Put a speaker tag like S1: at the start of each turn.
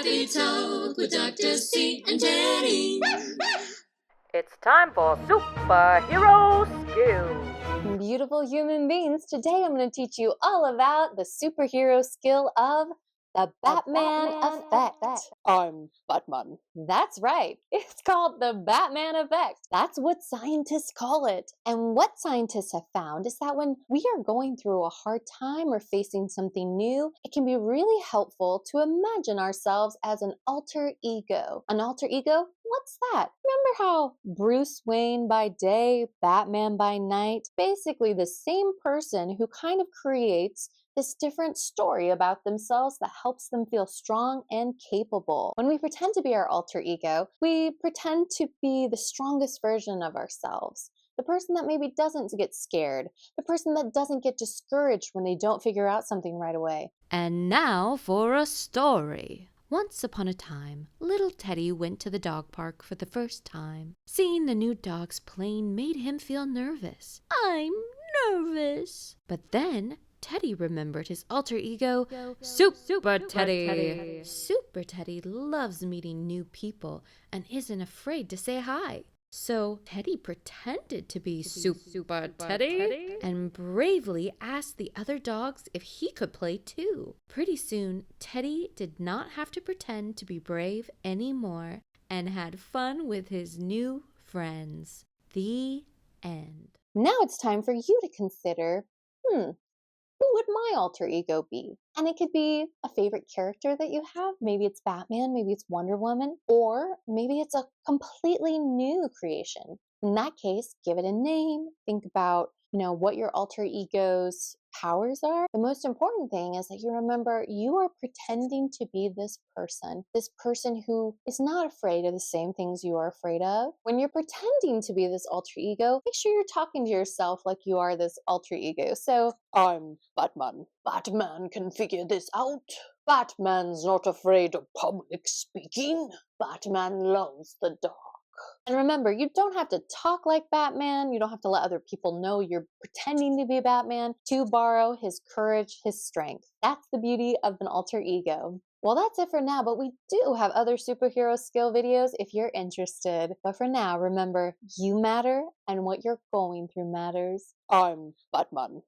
S1: Happy Talk with Dr. C and Teddy.
S2: It's time for Superhero Skills.
S3: Beautiful human beings, today I'm going to teach you all about the superhero skill of the Batman effect.
S4: I'm Batman.
S3: That's right. It's called the Batman effect. That's what scientists call it. And what scientists have found is that when we are going through a hard time or facing something new, it can be really helpful to imagine ourselves as an alter ego. An alter ego? What's that? Remember how Bruce Wayne by day, Batman by night? Basically the same person who kind of creates this different story about themselves that helps them feel strong and capable. When we pretend to be our alter ego, we pretend to be the strongest version of ourselves. The person that maybe doesn't get scared. The person that doesn't get discouraged when they don't figure out something right away.
S5: And now for a story. Once upon a time, little Teddy went to the dog park for the first time. Seeing the new dogs playing made him feel nervous. I'm nervous. But then Teddy remembered his alter ego, Super Teddy. Super Teddy loves meeting new people and isn't afraid to say hi. So Teddy pretended to be Super Teddy and bravely asked the other dogs if he could play too. Pretty soon, Teddy did not have to pretend to be brave anymore and had fun with his new friends. The end.
S3: Now it's time for you to consider, who would my alter ego be? And it could be a favorite character that you have. Maybe it's Batman, maybe it's Wonder Woman, or maybe it's a completely new creation. In that case, give it a name. Think about, what your alter ego's powers are. The most important thing is that you remember you are pretending to be this person who is not afraid of the same things you are afraid of. When you're pretending to be this alter ego, make sure you're talking to yourself like you are this alter ego. So,
S4: I'm Batman. Batman can figure this out. Batman's not afraid of public speaking. Batman loves the dark.
S3: and remember, you don't have to talk like Batman. You don't have to let other people know you're pretending to be Batman to borrow his courage, his strength. That's the beauty of an alter ego. Well, that's it for now, but we do have other superhero skill videos if you're interested. But for now, remember, you matter and what you're going through matters.
S4: I'm Batman.